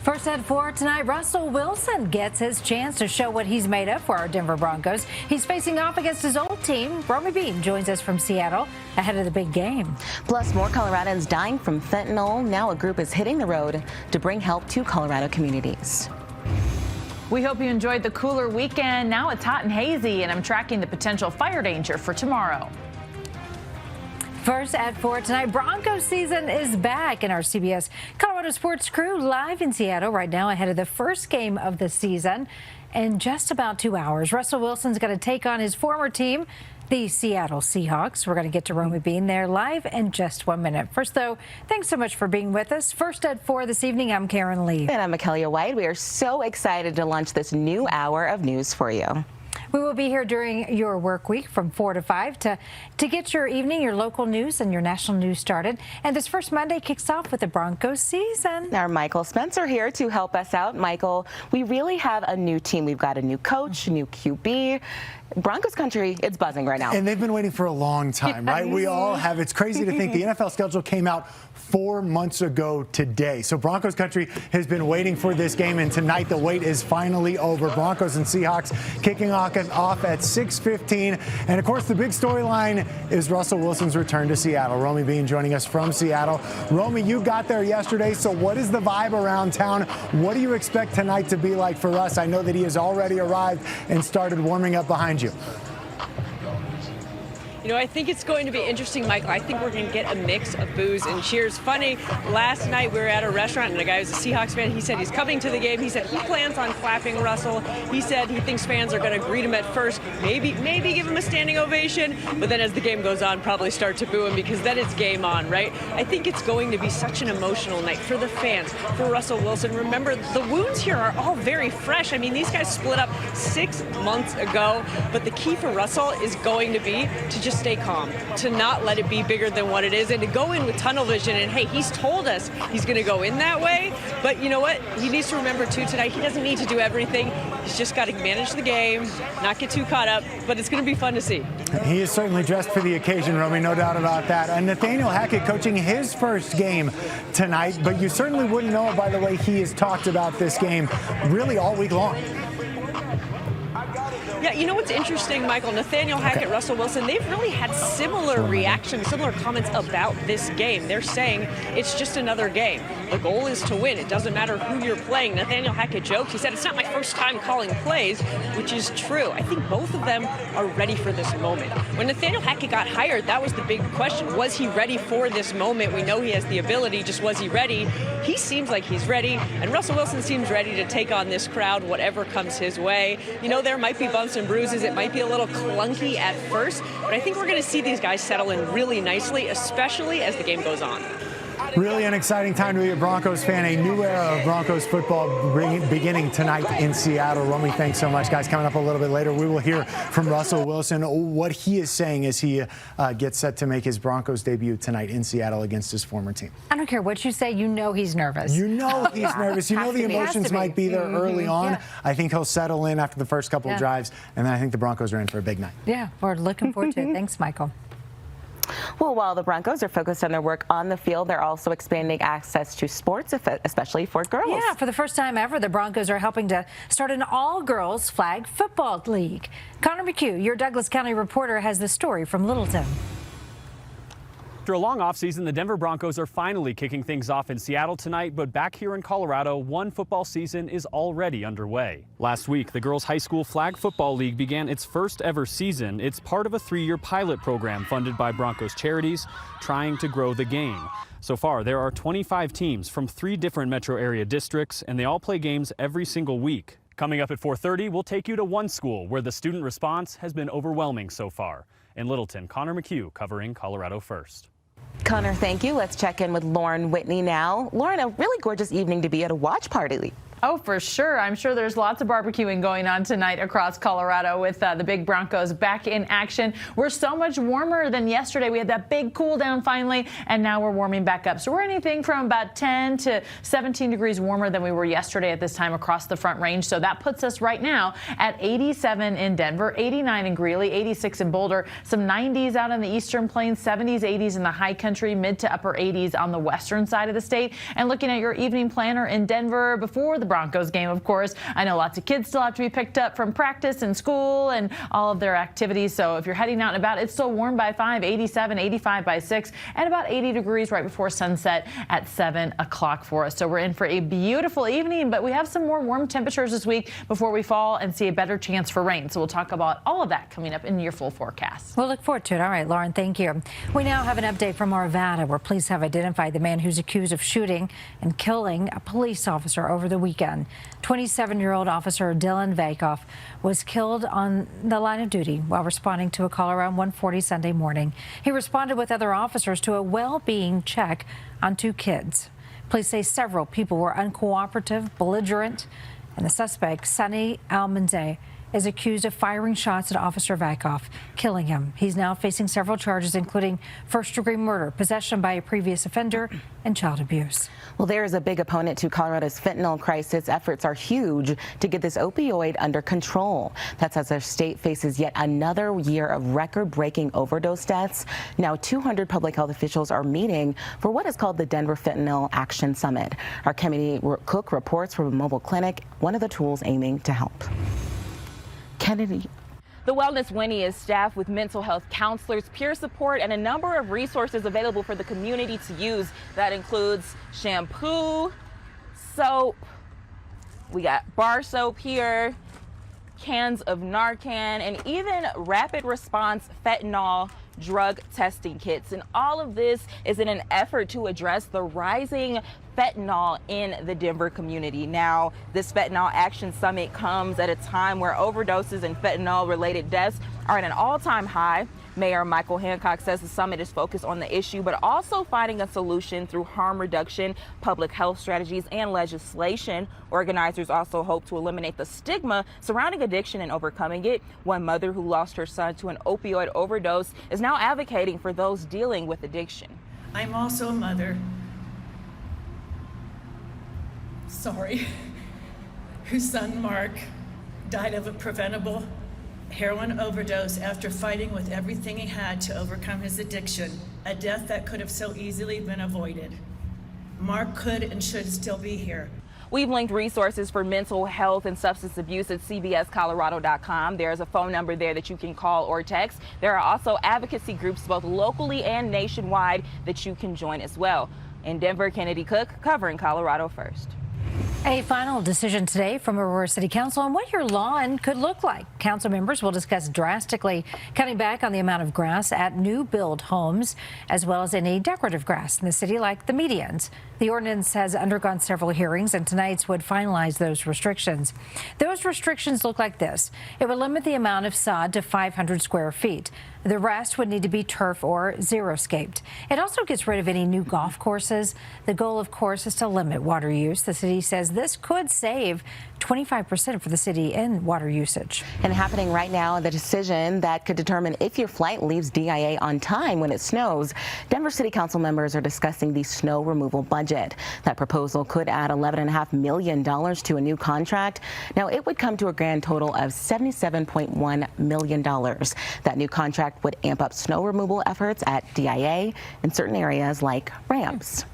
First at 4 tonight, Russell Wilson gets his chance to show what he's made of for our Denver Broncos. He's facing off against his old team. Romy Bean joins us from Seattle ahead of the big game. Plus, more Coloradans dying from fentanyl. Now a group is hitting the road to bring help to Colorado communities. We hope you enjoyed the cooler weekend. Now it's hot and hazy, and I'm tracking the potential fire danger for tomorrow. First at 4 tonight, Broncos season is back, and our CBS Colorado sports crew live in Seattle right now ahead of the first game of the season. In just about 2 hours, Russell Wilson's going to take on his former team, the Seattle Seahawks. We're going to get to Romy Bean there live in just 1 minute. First, though, thanks so much for being with us. First at 4 this evening, I'm Karen Leigh. And I'm Mekialaya. We are so excited to launch this new hour of news for you. We will be here during your work week from 4 to 5 to get your evening, your local news and your national news started. And this first Monday kicks off with the Broncos season. Our Michael Spencer here to help us out. Michael, we really have a new team. We've got a new coach, new QB. Broncos country, it's buzzing right now. And they've been waiting for a long time, right? We all have. It's crazy to think the NFL schedule came out 4 months ago today. So Broncos country has been waiting for this game, and tonight the wait is finally over. Broncos and Seahawks kicking off at 6:15. And of course, the big storyline is Russell Wilson's return to Seattle. Romy Bean joining us from Seattle. Romy, you got there yesterday, so what is the vibe around town? What do you expect tonight to be like for us? I know that he has already arrived and started warming up behind you. You know, I think it's going to be interesting, Michael. I think we're going to get a mix of boos and cheers. Funny, last night we were at a restaurant and a guy who's a Seahawks fan. He said he's coming to the game. He said he plans on clapping Russell. He said he thinks fans are going to greet him at first, maybe give him a standing ovation, but then as the game goes on, probably start to boo him because then it's game on, right? I think it's going to be such an emotional night for the fans, for Russell Wilson. Remember, the wounds here are all very fresh. I mean, these guys split up 6 months ago, but the key for Russell is going to be to just stay calm, to not let it be bigger than what it is, and to go in with tunnel vision. And hey, he's told us he's going to go in that way, but you know what? He needs to remember too tonight, he doesn't need to do everything. He's just got to manage the game, not get too caught up, but it's going to be fun to see. He is certainly dressed for the occasion, Romy, no doubt about that. And Nathaniel Hackett coaching his first game tonight, but you certainly wouldn't know it by the way he has talked about this game really all week long. Yeah, you know what's interesting, Michael? Nathaniel Hackett, Russell Wilson, they've really had similar reactions, similar comments about this game. They're saying it's just another game. The goal is to win. It doesn't matter who you're playing. Nathaniel Hackett joked. He said, it's not my first time calling plays, which is true. I think both of them are ready for this moment. When Nathaniel Hackett got hired, that was the big question. Was he ready for this moment? We know he has the ability. Just was he ready? He seems like he's ready, and Russell Wilson seems ready to take on this crowd, whatever comes his way. You know, there might be bumps and bruises. It might be a little clunky at first, but I think we're going to see these guys settle in really nicely, especially as the game goes on. Really an exciting time to be a Broncos fan. A new era of Broncos football beginning tonight in Seattle. Romy, thanks so much, guys. Coming up a little bit later, we will hear from Russell Wilson what he is saying as he gets set to make his Broncos debut tonight in Seattle against his former team. I don't care what you say, you know he's nervous. You know he's nervous. You know the emotions might be there early on. Yeah. I think he'll settle in after the first couple of drives, and then I think the Broncos are in for a big night. Yeah, we're looking forward to it. Thanks, Michael. Well, while the Broncos are focused on their work on the field, they're also expanding access to sports, especially for girls. Yeah, for the first time ever, the Broncos are helping to start an all-girls flag football league. Connor McHugh, your Douglas County reporter, has the story from Littleton. After a long offseason, the Denver Broncos are finally kicking things off in Seattle tonight, but back here in Colorado, one football season is already underway. Last week, the Girls High School Flag Football League began its first ever season. It's part of a 3-year pilot program funded by Broncos charities trying to grow the game. So far, there are 25 teams from 3 different metro area districts, and they all play games every single week. Coming up at 4:30, we'll take you to one school where the student response has been overwhelming so far. In Littleton, Connor McHugh covering Colorado First. Connor, thank you. Let's check in with Lauren Whitney now. Lauren, a really gorgeous evening to be at a watch party. Oh, for sure. I'm sure there's lots of barbecuing going on tonight across Colorado with the big Broncos back in action. We're so much warmer than yesterday. We had that big cool down finally, and now we're warming back up. So we're anything from about 10 to 17 degrees warmer than we were yesterday at this time across the Front Range. So that puts us right now at 87 in Denver, 89 in Greeley, 86 in Boulder, some 90s out on the Eastern Plains, 70s, 80s in the high country, mid to upper 80s on the western side of the state. And looking at your evening planner in Denver before the Broncos game, of course. I know lots of kids still have to be picked up from practice and school and all of their activities. So if you're heading out and about, it's still warm by 5, 87, 85 by 6, and about 80 degrees right before sunset at 7 o'clock for us. So we're in for a beautiful evening, but we have some more warm temperatures this week before we fall and see a better chance for rain. So we'll talk about all of that coming up in your full forecast. We'll look forward to it. All right, Lauren, thank you. We now have an update from Arvada, where police have identified the man who's accused of shooting and killing a police officer over the weekend. 27-year-old officer Dylan Vakoff was killed on the line of duty while responding to a call around 1:40 Sunday morning. He responded with other officers to a well-being check on 2 kids. Police say several people were uncooperative, belligerent, and the suspect, Sonny Almanze, is accused of firing shots at Officer Vakoff, killing him. He's now facing several charges, including first-degree murder, possession by a previous offender, and child abuse. Well, there is a big opponent to Colorado's fentanyl crisis. Efforts are huge to get this opioid under control. That's as our state faces yet another year of record-breaking overdose deaths. Now 200 public health officials are meeting for what is called the Denver Fentanyl Action Summit. Our Kennedy Cook reports from a mobile clinic, one of the tools aiming to help. Kennedy. The Wellness Winnie is staffed with mental health counselors, peer support, and a number of resources available for the community to use. That includes shampoo, soap, we got bar soap here, cans of Narcan, and even rapid response fentanyl drug testing kits. And all of this is in an effort to address the rising fentanyl in the Denver community. Now, this Fentanyl Action Summit comes at a time where overdoses and fentanyl-related deaths are at an all-time high. Mayor Michael Hancock says the summit is focused on the issue, but also finding a solution through harm reduction, public health strategies, and legislation. Organizers also hope to eliminate the stigma surrounding addiction and overcoming it. One mother who lost her son to an opioid overdose is now advocating for those dealing with addiction. I'm also a mother, whose son Mark died of a preventable heroin overdose after fighting with everything he had to overcome his addiction, a death that could have so easily been avoided. Mark could and should still be here. We've linked resources for mental health and substance abuse at CBS4.com. There's a phone number there that you can call or text. There are also advocacy groups both locally and nationwide that you can join as well. In Denver, Kennedy Cook, covering Colorado First. A final decision today from Aurora City Council on what your lawn could look like. Council members will discuss drastically cutting back on the amount of grass at new build homes, as well as any decorative grass in the city like the medians. The ordinance has undergone several hearings, and tonight's would finalize those restrictions. Those restrictions look like this. It would limit the amount of sod to 500 square feet. The rest would need to be turf or xeriscaped. It also gets rid of any new golf courses. The goal, of course, is to limit water use. The city says this could save 25% for the city in water usage. And happening right now, the decision that could determine if your flight leaves DIA on time when it snows. Denver City Council members are discussing the snow removal budget. That proposal could add $11.5 million to a new contract. Now, it would come to a grand total of $77.1 million. That new contract would amp up snow removal efforts at DIA in certain areas like ramps.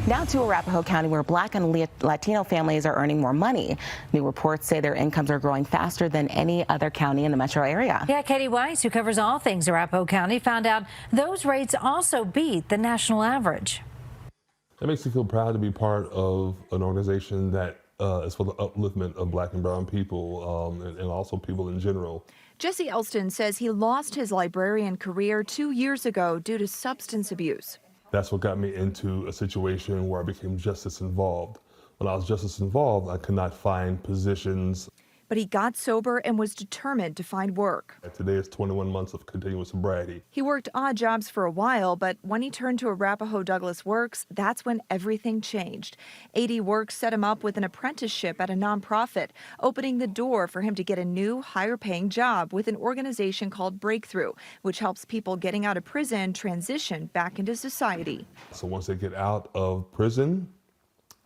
Now to Arapahoe County, where Black and Latino families are earning more money. New reports say their incomes are growing faster than any other county in the metro area. Yeah, Katie Weiss, who covers all things Arapahoe County, found out those rates also beat the national average. It makes me feel proud to be part of an organization that is for the upliftment of Black and brown people and also people in general. Jesse Elston says he lost his librarian career 2 years ago due to substance abuse. That's what got me into a situation where I became justice involved. When I was justice involved, I could not find positions. but he got sober and was determined to find work. Today is 21 months of continuous sobriety. He worked odd jobs for a while, but when he turned to Arapahoe Douglas Works, that's when everything changed. AD Works set him up with an apprenticeship at a nonprofit, opening the door for him to get a new, higher-paying job with an organization called Breakthrough, which helps people getting out of prison transition back into society. So once they get out of prison,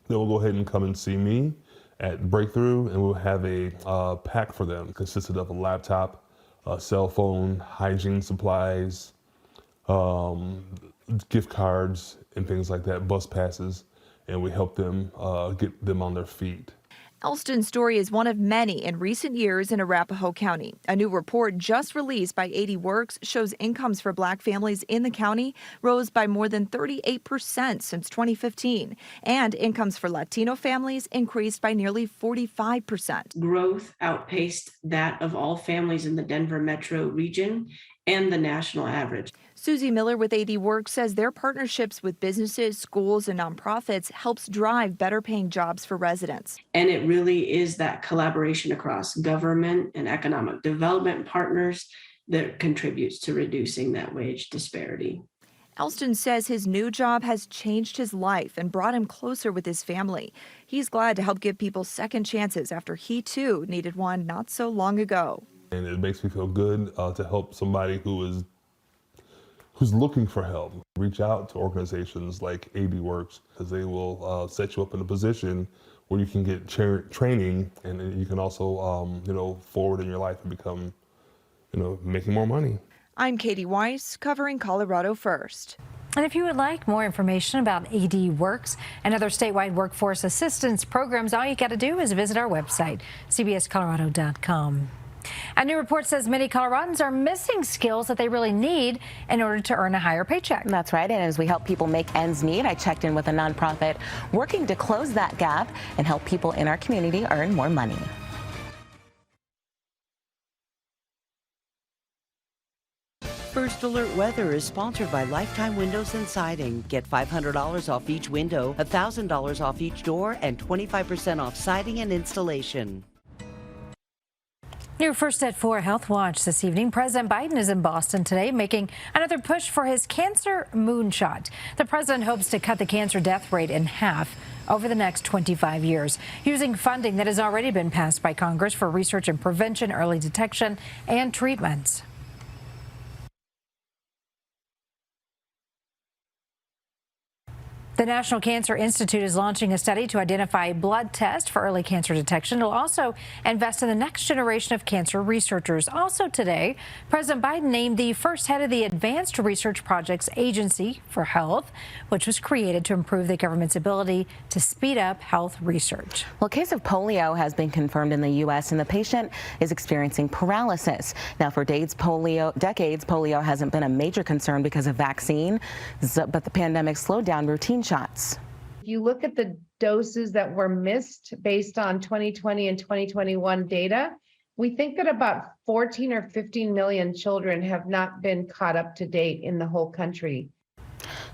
they will go ahead and come and see me at Breakthrough, and we'll have a pack for them consisted of a laptop, a cell phone, hygiene supplies, gift cards, and things like that, bus passes, and we help them get them on their feet. Elston's story is one of many in recent years in Arapahoe County. A new report just released by AD Works shows incomes for Black families in the county rose by more than 38% since 2015, and incomes for Latino families increased by nearly 45%. Growth outpaced that of all families in the Denver metro region and the national average. Susie Miller with AD Works says their partnerships with businesses, schools, and nonprofits helps drive better paying jobs for residents. And it really is that collaboration across government and economic development partners that contributes to reducing that wage disparity. Elston says his new job has changed his life and brought him closer with his family. He's glad to help give people second chances after he too needed one not so long ago. And it makes me feel good to help somebody who's looking for help. Reach out to organizations like AD Works, because they will set you up in a position where you can get training, and you can also forward in your life and become making more money. I'm Katie Weiss, covering Colorado First. And if you would like more information about AD Works and other statewide workforce assistance programs, all you got to do is visit our website, cbscolorado.com. A new report says many Coloradans are missing skills that they really need in order to earn a higher paycheck. That's right. And as we help people make ends meet, I checked in with a nonprofit working to close that gap and help people in our community earn more money. First Alert Weather is sponsored by Lifetime Windows and Siding. Get $500 off each window, $1,000 off each door, and 25% off siding and installation. Your first at 4 Health Watch this evening. President Biden is in Boston today, making another push for his cancer moonshot. The president hopes to cut the cancer death rate in half over the next 25 years, using funding that has already been passed by Congress for research and prevention, early detection, and treatments. The National Cancer Institute is launching a study to identify a blood test for early cancer detection. It'll also invest in the next generation of cancer researchers. Also today, President Biden named the first head of the Advanced Research Projects Agency for Health, which was created to improve the government's ability to speed up health research. Well, a case of polio has been confirmed in the U.S., and the patient is experiencing paralysis. Now, for decades, polio hasn't been a major concern because of vaccine, but the pandemic slowed down routine shots. If you look at the doses that were missed based on 2020 and 2021 data, we think that about 14 or 15 million children have not been caught up to date in the whole country.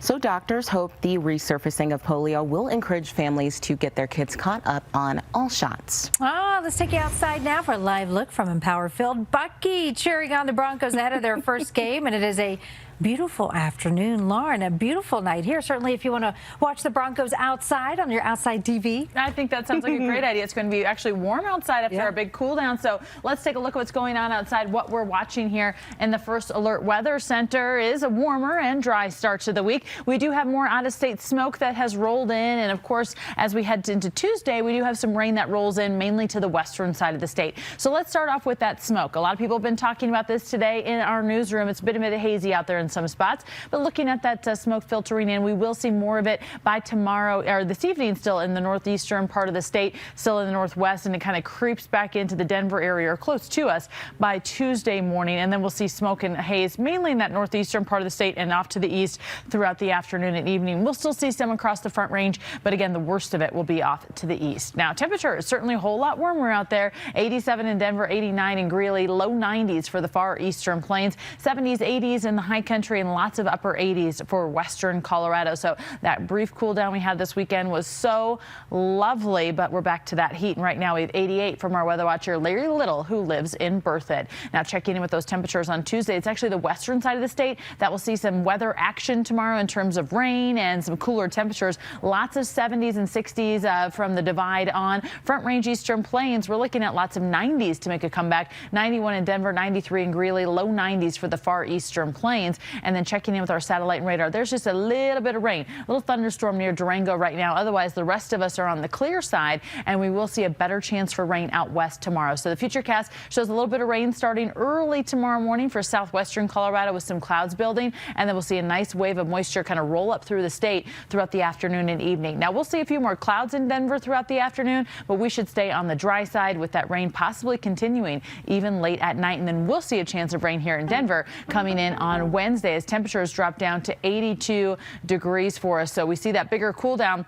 So doctors hope the resurfacing of polio will encourage families to get their kids caught up on all shots. Let's take you outside now for a live look from Empower Field. Bucky cheering on the Broncos ahead of their first game, and it is a beautiful afternoon. Lauren, a beautiful night here. Certainly if you want to watch the Broncos outside on your outside TV. I think that sounds like a great idea. It's going to be actually warm outside after a big cool down. So let's take a look at what's going on outside. What we're watching here in the First Alert Weather Center is a warmer and dry start to the week. We do have more out-of-state smoke that has rolled in. And of course, as we head into Tuesday, we do have some rain that rolls in mainly to the western side of the state. So let's start off with that smoke. A lot of people have been talking about this today in our newsroom. It's been a bit hazy out there in some spots, but looking at that smoke filtering in, we will see more of it by tomorrow or this evening, still in the northeastern part of the state, still in the northwest, and it kind of creeps back into the Denver area or close to us by Tuesday morning. And then we'll see smoke and haze mainly in that northeastern part of the state and off to the east throughout the afternoon and evening. We'll still see some across the Front Range, but again, the worst of it will be off to the east. Now, temperature is certainly a whole lot warmer out there. 87 in Denver, 89 in Greeley, low 90s for the far eastern plains, 70s, 80s in the high country. country and lots of upper 80s for western Colorado. So that brief cool down we had this weekend was so lovely, but we're back to that heat. And right now we have 88 from our weather watcher, Larry Little, who lives in Berthoud. Now checking in with those temperatures on Tuesday. It's actually the western side of the state that will see some weather action tomorrow in terms of rain and some cooler temperatures. Lots of 70s and 60s from the divide on. Front Range Eastern Plains, we're looking at lots of 90s to make a comeback. 91 in Denver, 93 in Greeley, low 90s for the far eastern plains. And then checking in with our satellite and radar, there's just a little bit of rain, a little thunderstorm near Durango right now. Otherwise, the rest of us are on the clear side, and we will see a better chance for rain out west tomorrow. So the futurecast shows a little bit of rain starting early tomorrow morning for southwestern Colorado with some clouds building, and then we'll see a nice wave of moisture kind of roll up through the state throughout the afternoon and evening. Now we'll see a few more clouds in Denver throughout the afternoon, but we should stay on the dry side with that rain possibly continuing even late at night. And then we'll see a chance of rain here in Denver coming in on Wednesday as temperatures drop down to 82 degrees for us. So we see that bigger cool down.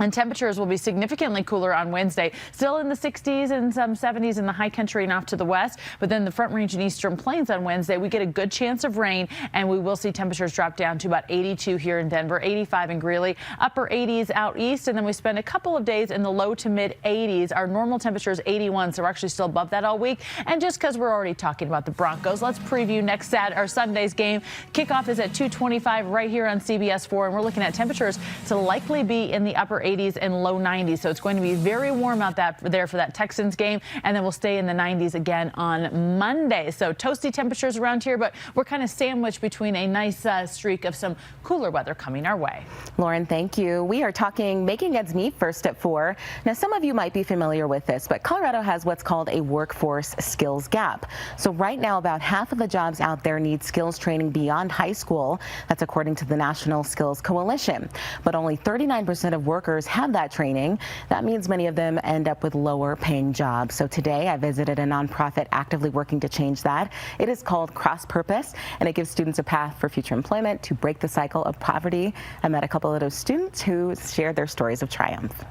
And temperatures will be significantly cooler on Wednesday, still in the 60s and some 70s in the high country and off to the west. But then the Front Range and Eastern Plains on Wednesday, we get a good chance of rain, and we will see temperatures drop down to about 82 here in Denver, 85 in Greeley, upper 80s out east. And then we spend a couple of days in the low to mid 80s. Our normal temperature is 81, so we're actually still above that all week. And just because we're already talking about the Broncos, let's preview next Sunday's game. Kickoff is at 2:25 right here on CBS4, and we're looking at temperatures to likely be in the upper 80s and low 90s. So it's going to be very warm out there for that Texans game. And then we'll stay in the 90s again on Monday. So toasty temperatures around here, but we're kind of sandwiched between a nice streak of some cooler weather coming our way. Lauren, thank you. We are talking making ends meet first at 4. Now, some of you might be familiar with this, but Colorado has what's called a workforce skills gap. So right now, about half of the jobs out there need skills training beyond high school. That's according to the National Skills Coalition. But only 39% of workers have that training. That means many of them end up with lower paying jobs. So today I visited a nonprofit actively working to change that. It is called Cross Purpose, and it gives students a path for future employment to break the cycle of poverty. I met a couple of those students who shared their stories of triumph.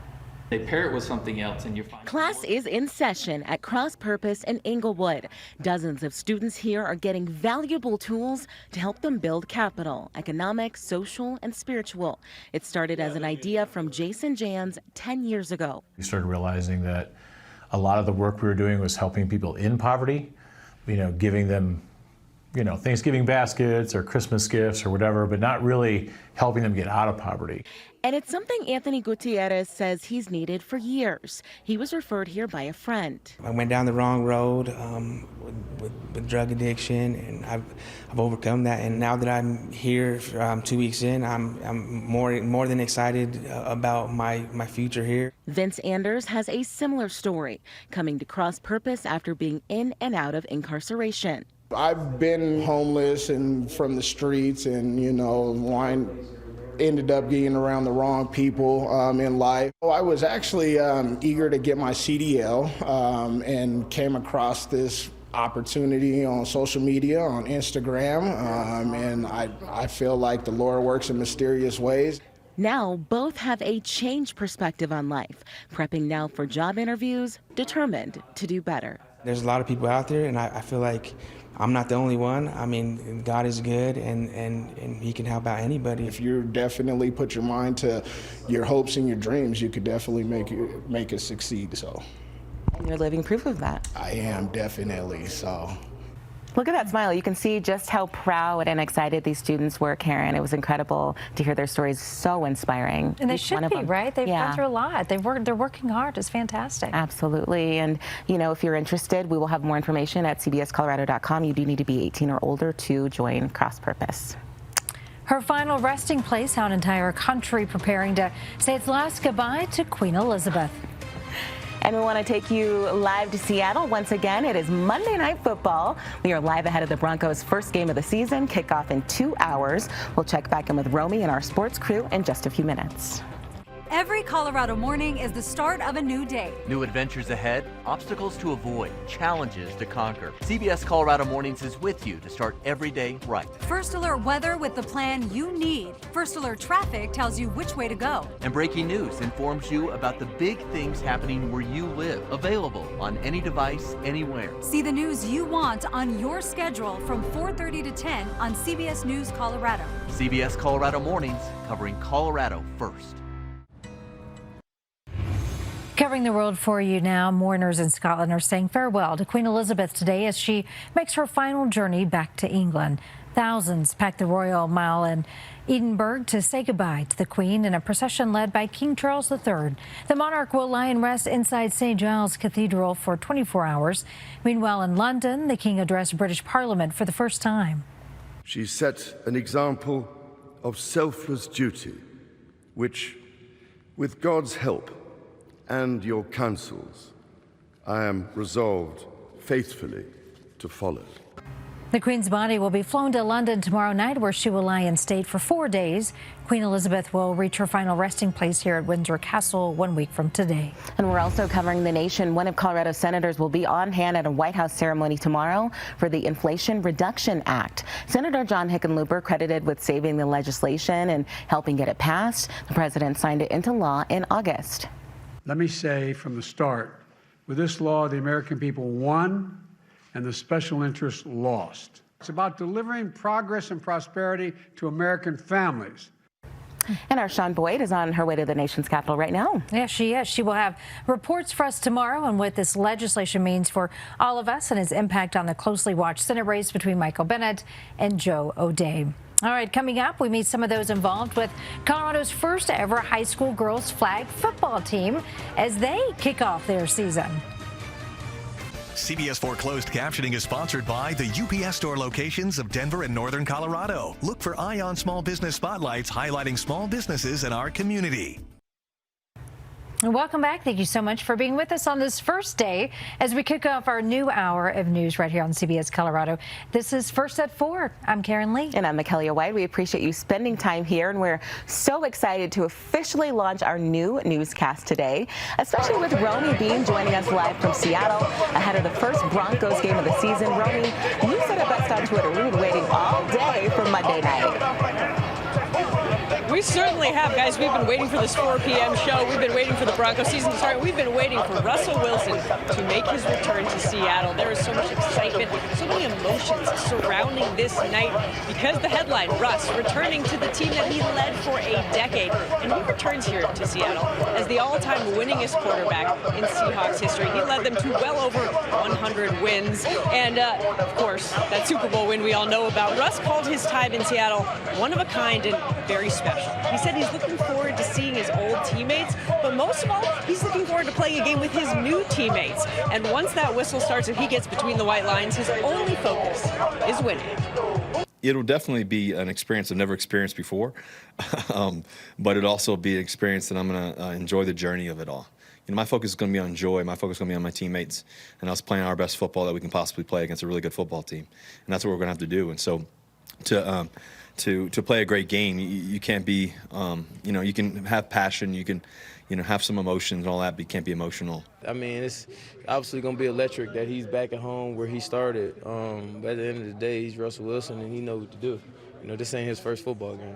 They pair it with something else and you find... Class is in session at Cross Purpose in Inglewood. Dozens of students here are getting valuable tools to help them build capital, economic, social, and spiritual. It started as an idea from Jason Jans 10 years ago. We started realizing that a lot of the work we were doing was helping people in poverty, giving them Thanksgiving baskets or Christmas gifts or whatever, but not really helping them get out of poverty. And it's something Anthony Gutierrez says he's needed for years. He was referred here by a friend. I went down the wrong road with drug addiction, and I've overcome that. And now that I'm here, 2 weeks in, I'm more than excited about my future here. Vince Anders has a similar story, coming to Cross Purpose after being in and out of incarceration. I've been homeless and from the streets, and ended up getting around the wrong people in life. I was actually eager to get my CDL and came across this opportunity on social media, on Instagram, and I feel like the Lord works in mysterious ways. Now both have a changed perspective on life, prepping now for job interviews, determined to do better. There's a lot of people out there, and I feel like I'm not the only one. I mean, God is good, and He can help out anybody. If you definitely put your mind to your hopes and your dreams, you could definitely make it succeed. So. And you're living proof of that. I am, definitely. So. Look at that smile. You can see just how proud and excited these students were, Karen. It was incredible to hear their stories. So inspiring. And they should be, right? They've gone through a lot. They're working hard. It's fantastic. Absolutely. And, if you're interested, we will have more information at cbscolorado.com. You do need to be 18 or older to join Cross Purpose. Her final resting place, how an entire country preparing to say its last goodbye to Queen Elizabeth. And we want to take you live to Seattle. Once again, it is Monday Night Football. We are live ahead of the Broncos' first game of the season, kickoff in 2 hours. We'll check back in with Romy and our sports crew in just a few minutes. Every Colorado morning is the start of a new day. New adventures ahead, obstacles to avoid, challenges to conquer. CBS Colorado Mornings is with you to start every day right. First Alert weather with the plan you need. First Alert traffic tells you which way to go. And breaking news informs you about the big things happening where you live. Available on any device, anywhere. See the news you want on your schedule from 4:30 to 10 on CBS News Colorado. CBS Colorado Mornings, covering Colorado first. Covering the world for you now, mourners in Scotland are saying farewell to Queen Elizabeth today as she makes her final journey back to England. Thousands packed the Royal Mile in Edinburgh to say goodbye to the Queen in a procession led by King Charles III. The monarch will lie in rest inside St. Giles Cathedral for 24 hours. Meanwhile, in London, the King addressed British Parliament for the first time. She set an example of selfless duty, which, with God's help and your counsels, I am resolved faithfully to follow. The Queen's body will be flown to London tomorrow night, where she will lie in state for 4 days. Queen Elizabeth will reach her final resting place here at Windsor Castle 1 week from today. And we're also covering the nation. One of Colorado's senators will be on hand at a White House ceremony tomorrow for the Inflation Reduction Act. Senator John Hickenlooper credited with saving the legislation and helping get it passed. The president signed it into law in August. Let me say from the start, with this law, the American people won and the special interests lost. It's about delivering progress and prosperity to American families. And our Sean Boyd is on her way to the nation's capital right now. Yeah, she is. She will have reports for us tomorrow on what this legislation means for all of us and its impact on the closely watched Senate race between Michael Bennet and Joe O'Dea. All right, coming up, we meet some of those involved with Colorado's first ever high school girls flag football team as they kick off their season. CBS4 Closed Captioning is sponsored by the UPS Store locations of Denver and Northern Colorado. Look for Ion Small Business Spotlights highlighting small businesses in our community. Welcome back. Thank you so much for being with us on this first day as we kick off our new hour of news right here on CBS Colorado. This is First at 4. I'm Karen Leigh. And I'm Mekialaya. We appreciate you spending time here, and we're so excited to officially launch our new newscast today, especially with Romy Bean joining us live from Seattle ahead of the first Broncos game of the season. Romy, you said it best on Twitter. We've been waiting all day for Monday night. We certainly have, guys. We've been waiting for this 4 p.m. show. We've been waiting for the Broncos season to start. We've been waiting for Russell Wilson to make his return to Seattle. There is so much excitement, so many emotions surrounding this night because the headline, Russ returning to the team that he led for a decade. And he returns here to Seattle as the all-time winningest quarterback in Seahawks history. He led them to well over 100 wins. And, of course, that Super Bowl win we all know about. Russ called his time in Seattle one of a kind and very special. He said he's looking forward to seeing his old teammates, but most of all, he's looking forward to playing a game with his new teammates. And once that whistle starts and he gets between the white lines, his only focus is winning. It'll definitely be an experience I've never experienced before, but it'll also be an experience that I'm going to enjoy the journey of it all. You know, my focus is going to be on joy. My focus is going to be on my teammates and us playing our best football that we can possibly play against a really good football team. And that's what we're going to have to do. And so to play a great game, you can't be, you know, you can have passion, you can, you know, have some emotions and all that, but you can't be emotional. I mean, it's obviously going to be electric that he's back at home where he started. But at the end of the day, he's Russell Wilson, and he knows what to do. You know, this ain't his first football game.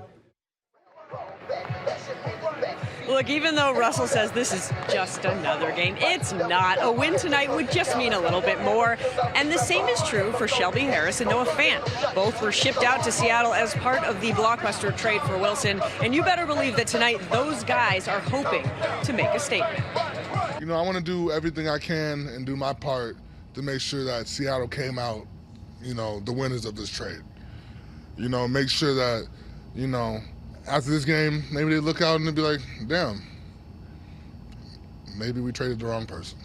Look, even though Russell says this is just another game, it's not. A win tonight would just mean a little bit more. And the same is true for Shelby Harris and Noah Fant. Both were shipped out to Seattle as part of the blockbuster trade for Wilson. And you better believe that tonight those guys are hoping to make a statement. You know, I want to do everything I can and do my part to make sure that Seattle came out, you know, the winners of this trade. You know, make sure that, you know, after this game, maybe they look out and they'll be like, damn, maybe we traded the wrong person.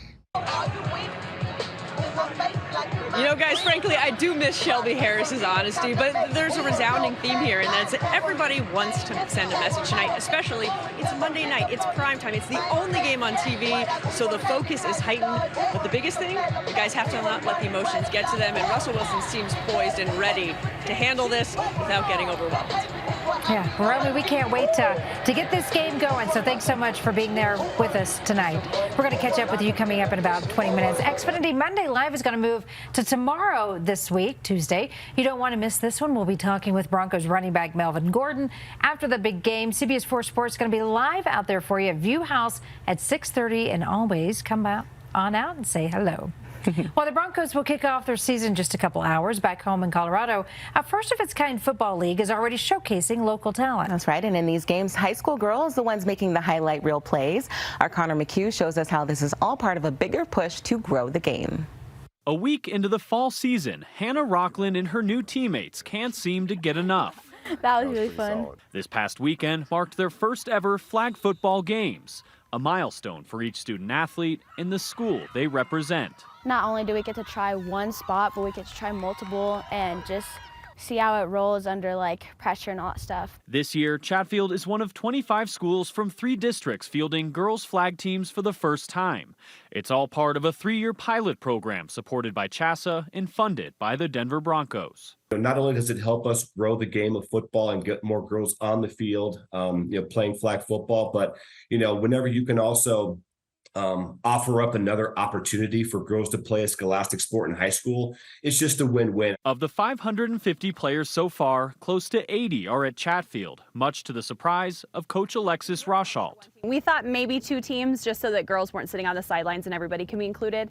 You know, guys, frankly, I do miss Shelby Harris's honesty, but there's a resounding theme here, and that's everybody wants to send a message tonight, especially it's Monday night, it's prime time, it's the only game on TV, so the focus is heightened. But the biggest thing, the guys have to not let the emotions get to them, and Russell Wilson seems poised and ready to handle this without getting overwhelmed. Yeah, Romy, we can't wait to get this game going. So thanks so much for being there with us tonight. We're going to catch up with you coming up in about 20 minutes. Xfinity Monday Live is going to move to tomorrow this week, Tuesday. You don't want to miss this one. We'll be talking with Broncos running back Melvin Gordon after the big game. CBS4 Sports is going to be live out there for you at View House at 6:30. And always come on out and say hello. Well, the Broncos will kick off their season in just a couple hours back home in Colorado. A first-of-its-kind football league is already showcasing local talent. That's right. And in these games, high school girls, the ones making the highlight reel plays. Our Connor McHugh shows us how this is all part of a bigger push to grow the game. A week into the fall season, Hannah Rockland and her new teammates can't seem to get enough. That was really fun. This past weekend marked their first ever flag football games, a milestone for each student athlete in the school they represent. Not only do we get to try one spot, but we get to try multiple and just see how it rolls under pressure and all that stuff. This year, Chatfield is one of 25 schools from 3 districts fielding girls flag teams for the first time. It's all part of a 3-year pilot program supported by CHSA and funded by the Denver Broncos. Not only does it help us grow the game of football and get more girls on the field, playing flag football, but whenever you can also offer up another opportunity for girls to play a scholastic sport in high school, it's just a win-win. Of the 550 players so far, close to 80 are at Chatfield, much to the surprise of Coach Alexis Rochalt. We thought maybe 2 teams just so that girls weren't sitting on the sidelines and everybody can be included,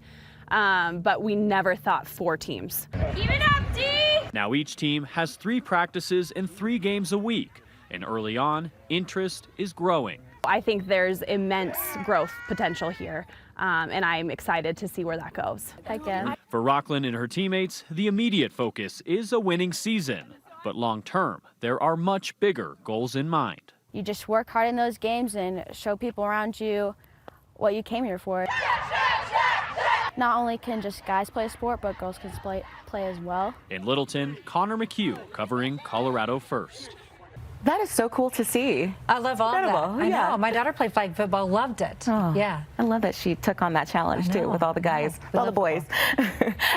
but we never thought 4 teams. Keep it up, D! Now each team has 3 practices and 3 games a week, and early on, interest is growing. I think there's immense growth potential here, and I'm excited to see where that goes. Again. For Rockland and her teammates, the immediate focus is a winning season. But long term, there are much bigger goals in mind. You just work hard in those games and show people around you what you came here for. Not only can just guys play a sport, but girls can play as well. In Littleton, Connor McHugh covering Colorado First. That is so cool to see. I love all that. I Yeah. know. My daughter played flag football, loved it. Oh, yeah. I love that she took on that challenge, too, with all the guys, with all the boys.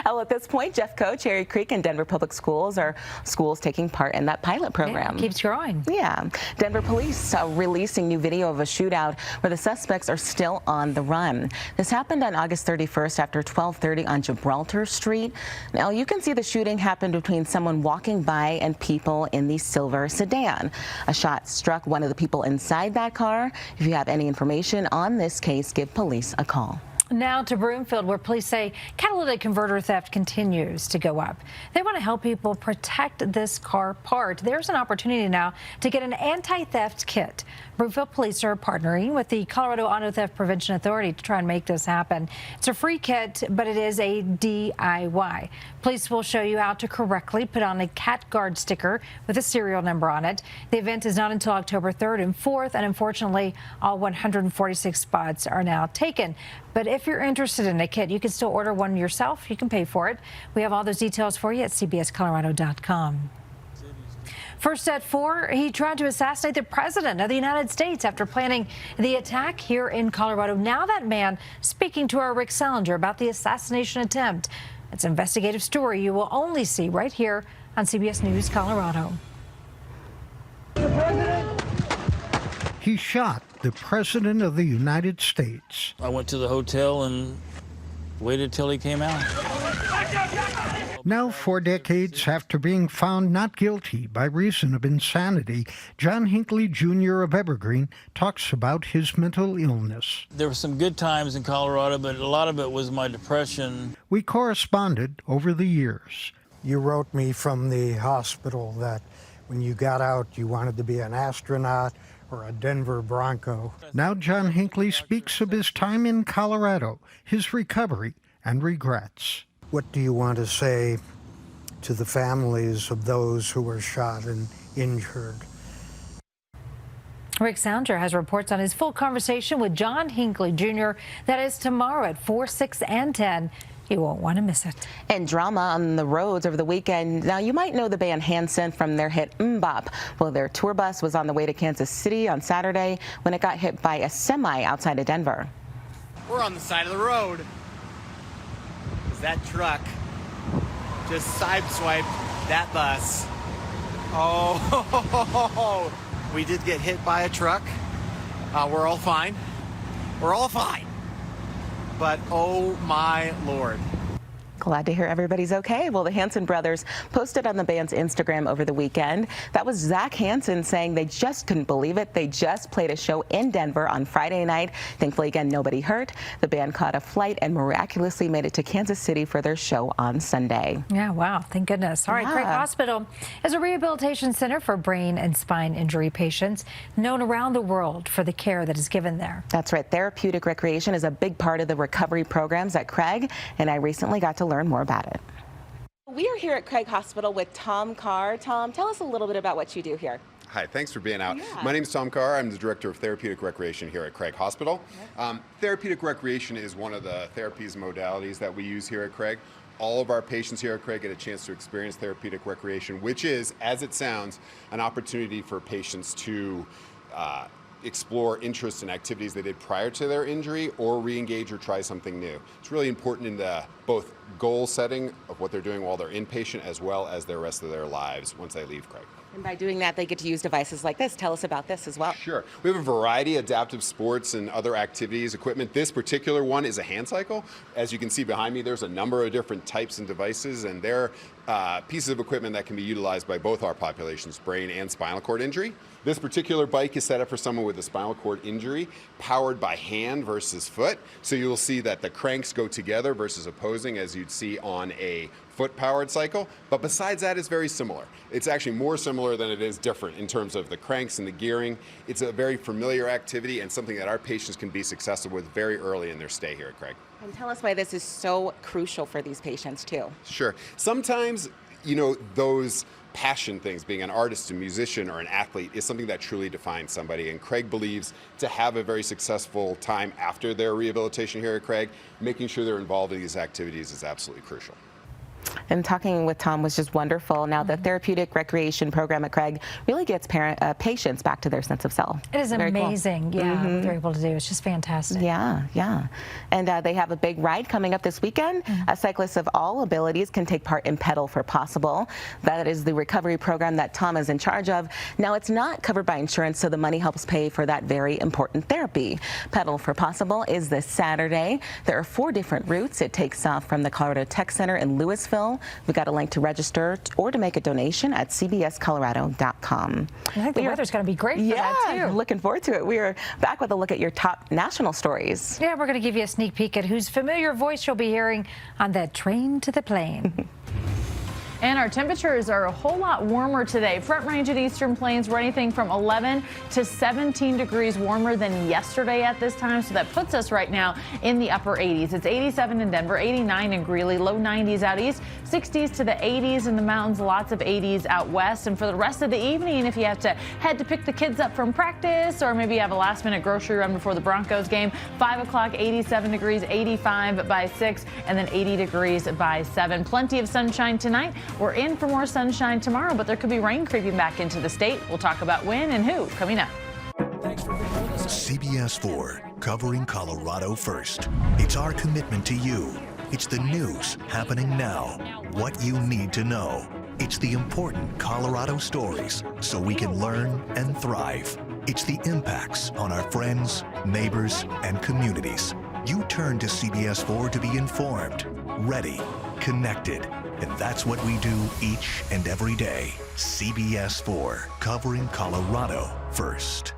Well, at this point, Jeffco, Cherry Creek, and Denver Public Schools are schools taking part in that pilot program. Yeah, keeps growing. Yeah. Denver police releasing new video of a shootout where the suspects are still on the run. This happened on August 31st after 12:30 on Gibraltar Street. Now, you can see the shooting happened between someone walking by and people in the silver sedan. A shot struck one of the people inside that car. If you have any information on this case, give police a call. Now to Broomfield, where police say catalytic converter theft continues to go up. They want to help people protect this car part. There's an opportunity now to get an anti-theft kit. Broomfield police are partnering with the Colorado Auto Theft Prevention Authority to try and make this happen. It's a free kit, but it is a DIY. Police will show you how to correctly put on a cat guard sticker with a serial number on it. The event is not until October 3rd and 4th, and unfortunately, all 146 spots are now taken. But if you're interested in a kit, you can still order one yourself. You can pay for it. We have all those details for you at CBSColorado.com. First at 4, he tried to assassinate the president of the United States after planning the attack here in Colorado. Now that man speaking to our Rick Salinger about the assassination attempt. It's an investigative story you will only see right here on CBS News Colorado. He shot the President of the United States. I went to the hotel and waited till he came out. Now, 4 decades after being found not guilty by reason of insanity, John Hinckley Jr. of Evergreen talks about his mental illness. There were some good times in Colorado, but a lot of it was my depression. We corresponded over the years. You wrote me from the hospital that when you got out, you wanted to be an astronaut or a Denver Bronco. Now John Hinckley speaks of his time in Colorado, his recovery, and regrets. What do you want to say to the families of those who were shot and injured? Rick Salinger has reports on his full conversation with John Hinckley Jr. That is tomorrow at 4, 6, and 10. You won't want to miss it. And drama on the roads over the weekend. Now, you might know the band Hanson from their hit Mbop. Well, their tour bus was on the way to Kansas City on Saturday when it got hit by a semi outside of Denver. We're on the side of the road. That truck just sideswiped that bus. Oh, we did get hit by a truck. We're all fine. We're all fine. But oh my Lord. Glad to hear everybody's okay. Well, the Hanson brothers posted on the band's Instagram over the weekend. That was Zach Hanson saying they just couldn't believe it. They just played a show in Denver on Friday night. Thankfully, again, nobody hurt. The band caught a flight and miraculously made it to Kansas City for their show on Sunday. Yeah, wow. Thank goodness. All right, Craig Hospital is a rehabilitation center for brain and spine injury patients known around the world for the care that is given there. That's right. Therapeutic recreation is a big part of the recovery programs at Craig, and I recently got to learn more about it. We are here at Craig Hospital with Tom Carr. Tom, tell us a little bit about what you do here. Hi, thanks for being out. Yeah. My name is Tom Carr. I'm the Director of Therapeutic Recreation here at Craig Hospital. Therapeutic recreation is one of the therapies and modalities that we use here at Craig. All of our patients here at Craig get a chance to experience therapeutic recreation, which is, as it sounds, an opportunity for patients to explore interests and activities they did prior to their injury or re-engage or try something new. It's really important in the both goal setting of what they're doing while they're inpatient as well as the rest of their lives once they leave Craig. And by doing that, they get to use devices like this. Tell us about this as well. Sure. We have a variety of adaptive sports and other activities, equipment. This particular one is a hand cycle. As you can see behind me, there's a number of different types and devices, and they're pieces of equipment that can be utilized by both our populations, brain and spinal cord injury. This particular bike is set up for someone with a spinal cord injury, powered by hand versus foot. So you'll see that the cranks go together versus opposing, as you'd see on a foot-powered cycle. But besides that, it's very similar. It's actually more similar than it is different in terms of the cranks and the gearing. It's a very familiar activity and something that our patients can be successful with very early in their stay here at Craig. And tell us why this is so crucial for these patients, too. Sure. Sometimes, you know, those passion things, being an artist, a musician, or an athlete, is something that truly defines somebody. And Craig believes to have a very successful time after their rehabilitation here at Craig, making sure they're involved in these activities is absolutely crucial. And talking with Tom was just wonderful. Now, the therapeutic recreation program at Craig really gets patients back to their sense of self. It is Very amazing, cool. yeah, what they're able to do. It's just fantastic. Yeah, yeah. And they have a big ride coming up this weekend. Cyclists of all abilities can take part in Pedal for Possible. That is the recovery program that Tom is in charge of. Now, it's not covered by insurance, so the money helps pay for that very important therapy. Pedal for Possible is this Saturday. There are 4 different routes. It takes off from the Colorado Tech Center in Louisville. We've got a link to register or to make a donation at cbscolorado.com. I think the weather's going to be great for that, too. Looking forward to it. We are back with a look at your top national stories. Yeah, we're going to give you a sneak peek at whose familiar voice you'll be hearing on that train to the plane. And our temperatures are a whole lot warmer today. Front Range and Eastern Plains were anything from 11 to 17 degrees warmer than yesterday at this time. So that puts us right now in the upper 80s. It's 87 in Denver, 89 in Greeley, low 90s out east, 60s to the 80s in the mountains, lots of 80s out west. And for the rest of the evening, if you have to head to pick the kids up from practice or maybe you have a last minute grocery run before the Broncos game, 5 o'clock, 87 degrees, 85 by 6, and then 80 degrees by 7. Plenty of sunshine tonight. We're in for more sunshine tomorrow, but there could be rain creeping back into the state. We'll talk about when and who coming up. CBS4, covering Colorado first. It's our commitment to you. It's the news happening now, what you need to know. It's the important Colorado stories so we can learn and thrive. It's the impacts on our friends, neighbors, and communities. You turn to CBS4 to be informed, ready, connected. And that's what we do each and every day. CBS4, covering Colorado first.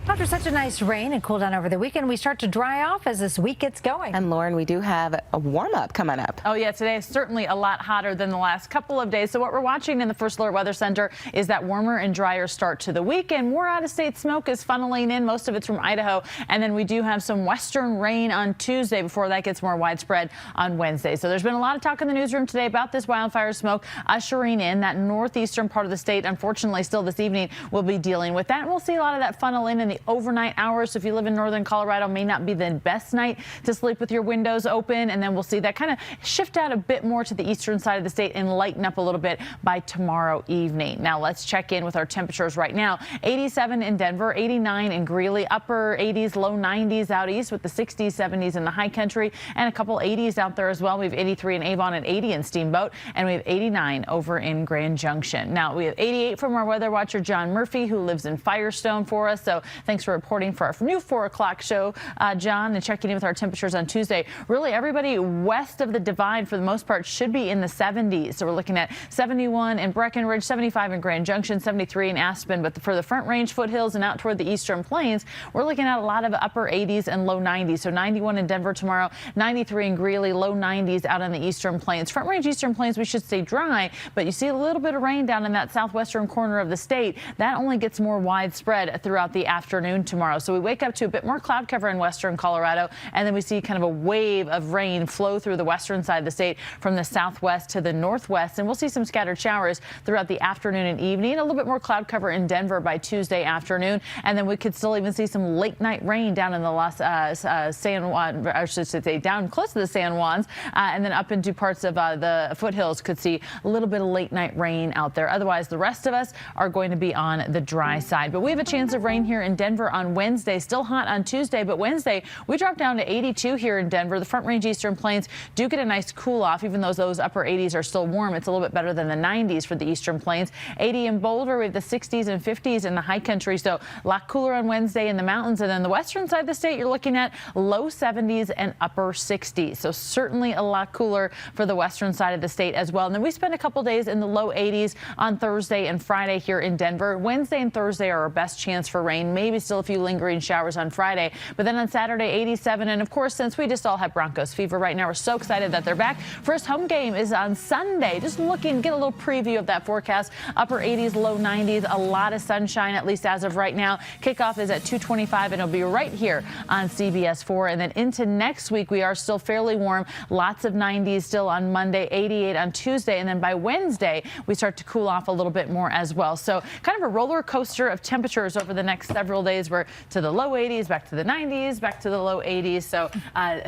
After such a nice rain and cool down over the weekend, we start to dry off as this week gets going. And Lauren, we do have a warm-up coming up. Oh yeah, today is certainly a lot hotter than the last couple of days. So what we're watching in the First Alert Weather Center is that warmer and drier start to the week, and more out-of-state smoke is funneling in. Most of it's from Idaho, and then we do have some western rain on Tuesday before that gets more widespread on Wednesday. So there's been a lot of talk in the newsroom today about this wildfire smoke ushering in that northeastern part of the state. Unfortunately, still this evening we'll be dealing with that, and we'll see a lot of that funnel in the overnight hours. So if you live in northern Colorado, may not be the best night to sleep with your windows open. And then we'll see that kind of shift out a bit more to the eastern side of the state and lighten up a little bit by tomorrow evening. Now let's check in with our temperatures right now. 87 in Denver, 89 in Greeley, upper 80s, low 90s out east with the 60s, 70s in the high country, and a couple 80s out there as well. We have 83 in Avon and 80 in Steamboat, and we have 89 over in Grand Junction. Now we have 88 from our weather watcher, John Murphy, who lives in Firestone for us. So thanks for reporting for our new 4 o'clock show, John, and checking in with our temperatures on Tuesday. Really, everybody west of the divide for the most part should be in the 70s. So we're looking at 71 in Breckenridge, 75 in Grand Junction, 73 in Aspen. But for the Front Range foothills and out toward the eastern plains, we're looking at a lot of upper 80s and low 90s. So 91 in Denver tomorrow, 93 in Greeley, low 90s out on the eastern plains. Front Range eastern plains, we should stay dry, but you see a little bit of rain down in that southwestern corner of the state. That only gets more widespread throughout the afternoon tomorrow. So we wake up to a bit more cloud cover in western Colorado, and then we see kind of a wave of rain flow through the western side of the state from the southwest to the northwest, and we'll see some scattered showers throughout the afternoon and evening. A little bit more cloud cover in Denver by Tuesday afternoon, and then we could still even see some late night rain down in the San Juan, I should say down close to the San Juans, and then up into parts of the foothills could see a little bit of late night rain out there. Otherwise, the rest of us are going to be on the dry side. But we have a chance of rain here in Denver on Wednesday. Still hot on Tuesday, but Wednesday we drop down to 82 here in Denver. The Front Range eastern plains do get a nice cool off, even though those upper 80s are still warm. It's a little bit better than the 90s for the eastern plains. 80 in Boulder, we have the 60s and 50s in the high country, so a lot cooler on Wednesday in the mountains. And then the western side of the state, you're looking at low 70s and upper 60s. So certainly a lot cooler for the western side of the state as well. And then we spend a couple days in the low 80s on Thursday and Friday here in Denver. Wednesday and Thursday are our best chance for rain. Maybe still a few lingering showers on Friday, but then on Saturday, 87. And of course, since we just all have Broncos fever right now, we're so excited that they're back. First home game is on Sunday. Just looking, get a little preview of that forecast. Upper 80s, low 90s, a lot of sunshine, at least as of right now. Kickoff is at 2:25, and it'll be right here on CBS4. And then into next week, we are still fairly warm. Lots of 90s still on Monday, 88 on Tuesday. And then by Wednesday, we start to cool off a little bit more as well. So kind of a roller coaster of temperatures over the next several days. We're to the low 80s, back to the 90s, back to the low 80s. So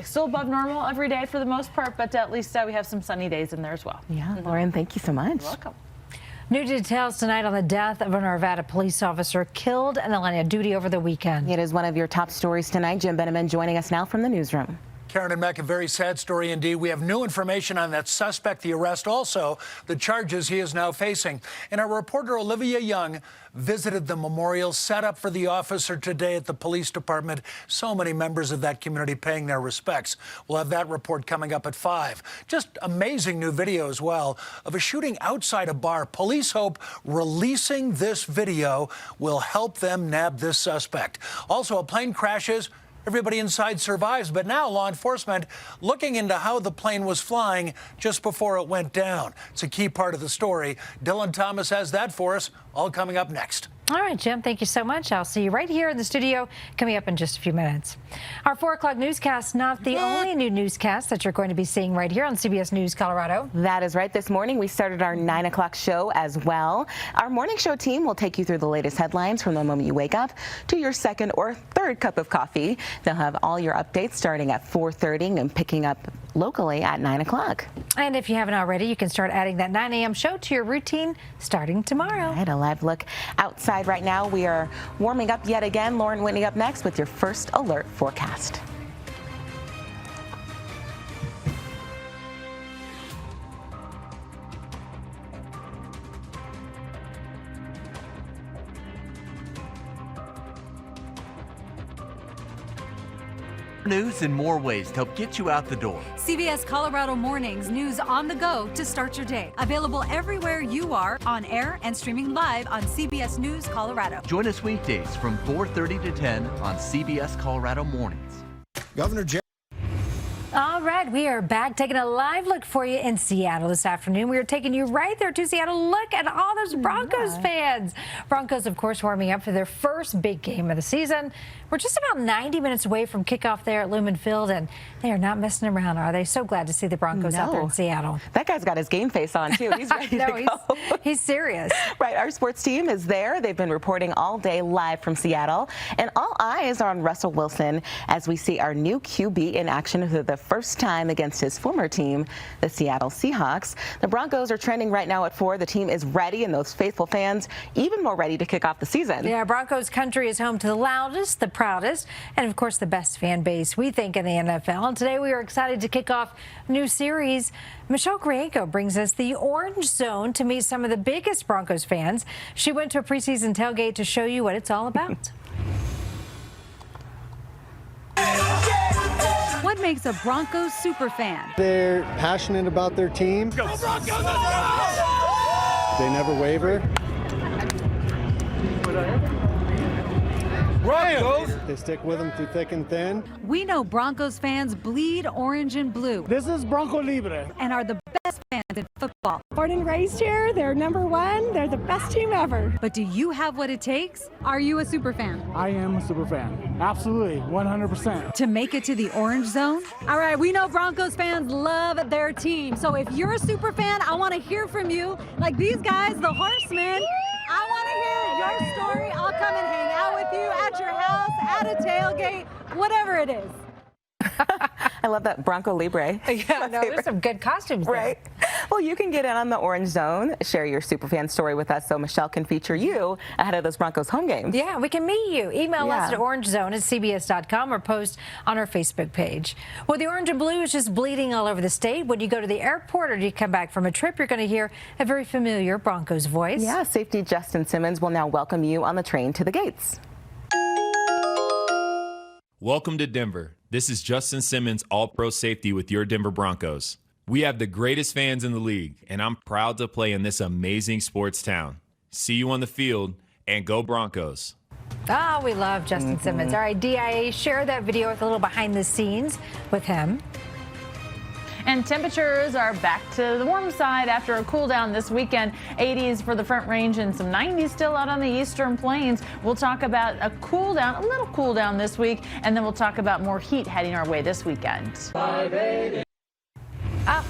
still above normal every day for the most part, but at least we have some sunny days in there as well. Yeah, Lauren, thank you so much. You're welcome. New details tonight on the death of an Arvada police officer killed in the line of duty over the weekend. It is one of your top stories tonight. Jim Beneman joining us now from the newsroom. Karen and Mac, a very sad story indeed. We have new information on that suspect, the arrest, also the charges he is now facing. And our reporter Olivia Young visited the memorial set up for the officer today at the police department. So many members of that community paying their respects. We'll have that report coming up at 5. Just amazing new video as well of a shooting outside a bar. Police hope releasing this video will help them nab this suspect. Also, a plane crashes. Everybody inside survives, but now law enforcement looking into how the plane was flying just before it went down. It's a key part of the story. Dylan Thomas has that for us, all coming up next. All right, Jim, thank you so much. I'll see you right here in the studio coming up in just a few minutes. Our 4 o'clock newscast, not the only new newscast that you're going to be seeing right here on CBS News Colorado. That is right. This morning, we started our 9 o'clock show as well. Our morning show team will take you through the latest headlines from the moment you wake up to your second or third cup of coffee. They'll have all your updates starting at 4:30 and picking up locally at 9 o'clock. And if you haven't already, you can start adding that 9 a.m. show to your routine starting tomorrow. All right, a live look outside right now. We are warming up yet again. Lauren Whitney up next with your first alert forecast. News in more ways to help get you out the door. CBS Colorado Mornings, news on the go to start your day. Available everywhere you are, on air and streaming live on CBS News Colorado. Join us weekdays from 4:30 to 10 on CBS Colorado Mornings. Governor Jerry. All All right, we are back taking a live look for you in Seattle this afternoon. We are taking you right there to Seattle. Look at all those Broncos fans. Broncos, of course, warming up for their first big game of the season. We're just about 90 minutes away from kickoff there at Lumen Field, and they are not messing around, are they? So glad to see the Broncos out there in Seattle. That guy's got his game face on, too. He's ready to go. He's serious. Right, our sports team is there. They've been reporting all day live from Seattle, and all eyes are on Russell Wilson as we see our new QB in action for the first time against his former team, the Seattle Seahawks. The Broncos are trending right now at 4. The team is ready, and those faithful fans even more ready to kick off the season. Yeah, Broncos country is home to the loudest, the proudest, and of course the best fan base, we think, in the NFL. And today we are excited to kick off a new series. Michelle Grienko brings us the Orange Zone to meet some of the biggest Broncos fans. She went to a preseason tailgate to show you what it's all about. What makes a Broncos superfan? They're passionate about their team. Go Broncos! They never waver. Broncos! They stick with them through thick and thin. We know Broncos fans bleed orange and blue. This is Bronco Libre. And are the best fans in football. Born and raised here, they're #1. They're the best team ever. But do you have what it takes? Are you a superfan? I am a super fan. Absolutely, 100%. To make it to the Orange Zone? All right, we know Broncos fans love their team. So if you're a superfan, I want to hear from you. Like these guys, the Horsemen. I want to hear your story. I'll come and hang out with you at your house, at a tailgate, whatever it is. I love that Bronco Libre. Yeah, no, there's some good costumes there. Right. Well, you can get in on the Orange Zone. Share your superfan story with us so Michelle can feature you ahead of those Broncos home games. Yeah, we can meet you. Email us at orangezone@cbs.com or post on our Facebook page. Well, the orange and blue is just bleeding all over the state. When you go to the airport or you come back from a trip, you're going to hear a very familiar Broncos voice. Yeah, safety Justin Simmons will now welcome you on the train to the gates. Welcome to Denver. This is Justin Simmons, All-Pro Safety with your Denver Broncos. We have the greatest fans in the league, and I'm proud to play in this amazing sports town. See you on the field, and go Broncos. Ah, we love Justin Simmons. All right, DIA, share that video with a little behind the scenes with him. And temperatures are back to the warm side after a cool down this weekend. 80s for the Front Range and some 90s still out on the Eastern Plains. We'll talk about a little cool down this week, and then we'll talk about more heat heading our way this weekend.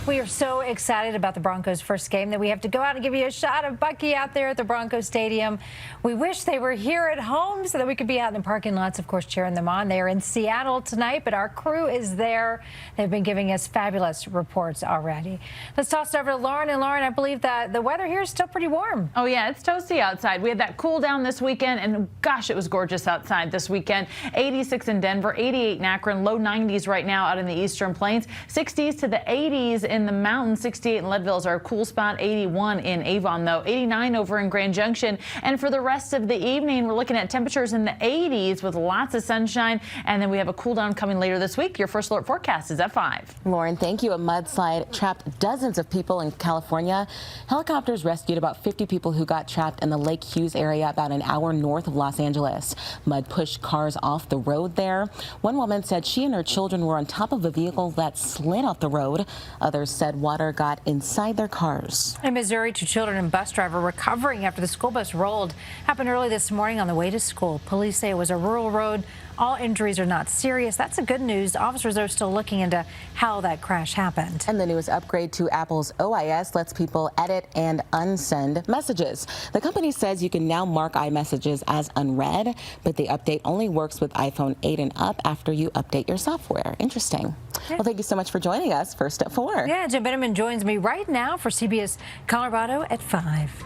We are so excited about the Broncos' first game that we have to go out and give you a shot of Bucky out there at the Broncos Stadium. We wish they were here at home so that we could be out in the parking lots, of course, cheering them on. They are in Seattle tonight, but our crew is there. They've been giving us fabulous reports already. Let's toss it over to Lauren. And Lauren, I believe that the weather here is still pretty warm. Oh, yeah, it's toasty outside. We had that cool down this weekend, and gosh, it was gorgeous outside this weekend. 86 in Denver, 88 in Akron, low 90s right now out in the Eastern Plains, 60s to the 80s in the mountains. 68 in Leadville is our cool spot, 81 in Avon, though, 89 over in Grand Junction. And for the rest of the evening, we're looking at temperatures in the 80s with lots of sunshine. And then we have a cool down coming later this week. Your first alert forecast is at 5. Lauren, thank you. A mudslide trapped dozens of people in California. Helicopters rescued about 50 people who got trapped in the Lake Hughes area about an hour north of Los Angeles. Mud pushed cars off the road there. One woman said she and her children were on top of a vehicle that slid off the road. Others said water got inside their cars. In Missouri, 2 children and bus driver recovering after the school bus rolled. Happened early this morning on the way to school. Police say it was a rural road. All injuries are not serious. That's the good news. Officers are still looking into how that crash happened. And the newest upgrade to Apple's OIS lets people edit and unsend messages. The company says you can now mark iMessages as unread, but the update only works with iPhone 8 and up after you update your software. Interesting. Yeah. Well, thank you so much for joining us. First at 4. Yeah, Jim Benjamin joins me right now for CBS Colorado at 5.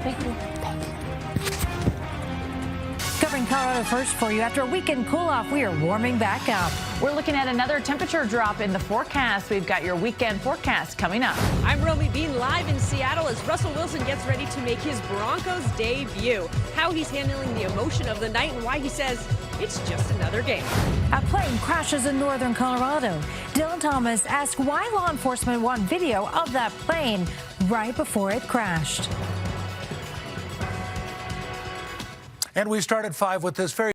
Thank you. Covering Colorado first for you. After a weekend cool-off, we are warming back up. We're looking at another temperature drop in the forecast. We've got your weekend forecast coming up. I'm Romy Bean live in Seattle as Russell Wilson gets ready to make his Broncos debut. How he's handling the emotion of the night and why he says it's just another game. A plane crashes in northern Colorado. Dylan Thomas asked why law enforcement want video of that plane right before it crashed. And we start at 5 with this very